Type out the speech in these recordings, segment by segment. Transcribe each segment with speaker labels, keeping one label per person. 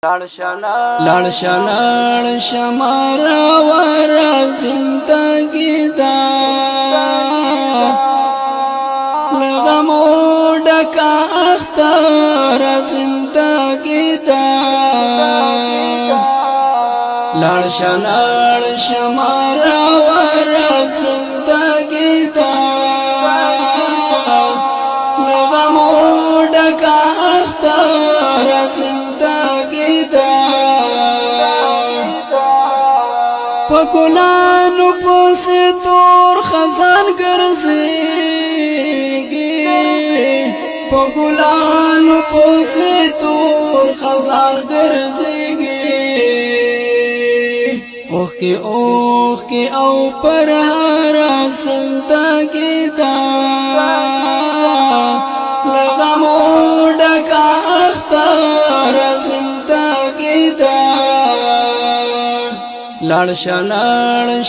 Speaker 1: لړ شمارا ورا زندگی دا لغمو ډکا اختر زندگی دا لړ شمارا ورا زندگی دا لغمو ډکا اختر زندگی دا پګلانو پوسه تور خزان ګرځيږي پګلانو پوسه تور خزان ګرځيږي اوخ کې او پر هر زندگی دا لغمو ډکا اختر زندگی دا لړ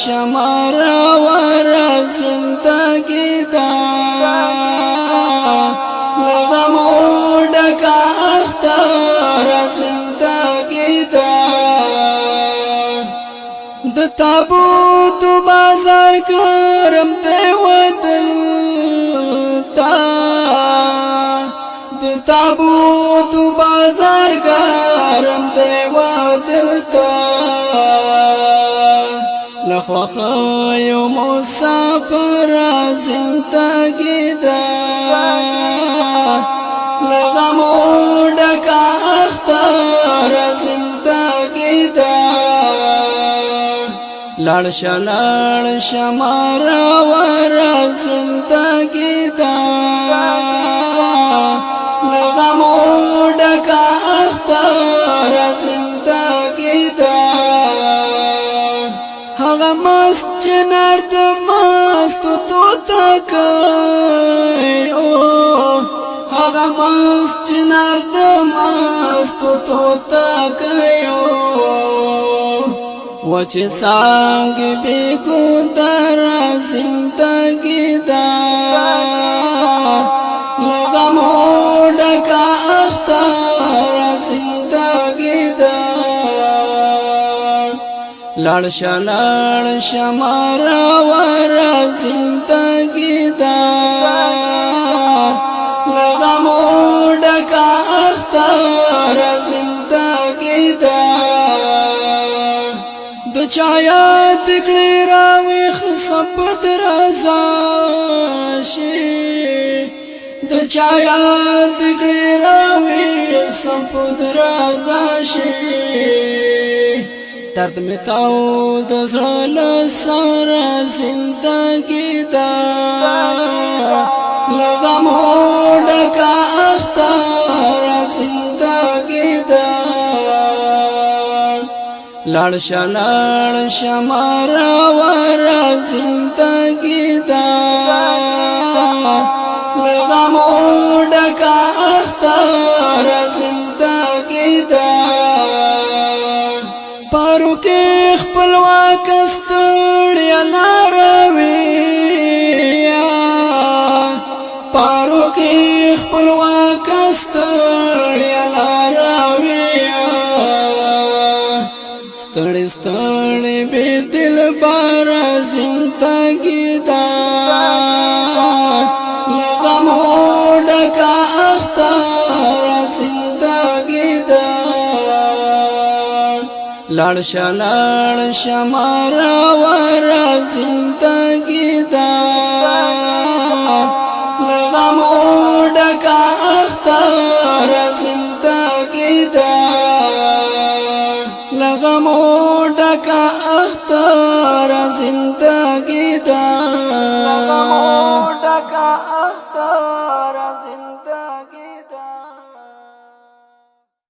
Speaker 1: شمارا ورا زندگی دا لغمو ډکا اختر زندگی دا د تابوت بازار کرم ته ودل تا د تابوت بازار کرم ته ودل تا لخوخیو مسافر زندگی دا لغمو ډکا اختر زندگی دا لړ شمارا ورا زندگی دا لغمو ډکا اختر زندگی دا هغه مست چنار د مست تو تکای او هغه مست چنار د مست تو تکای او وچ سانگ بی کو در زندگی دا لغمو ډکا اختر زندگی دا لړ شمارا ورا زندگی دا لغمو ډکا اختر زندگی دا د چایات کړي راوي خصبت رضا شي د چایات کړي راوي خصبت رضا شي درد می تاو د زړه سره زندگی دا لغمو ډکا اختر زندگی دا لړ شمارا ورا زندگی دا لغمو ډکا اختر زندگی دا پارو کې خپلواک ستړیا لاروي پارو کې خپلواک ستړیا لاروي ستړي به دل بار زندگی دا لغمو ډکا اختر زندگی دا لړ شمارا ورا زندگی دا لغمو ډکا اختر زندگی دا لغمو ډکا اختر زندگی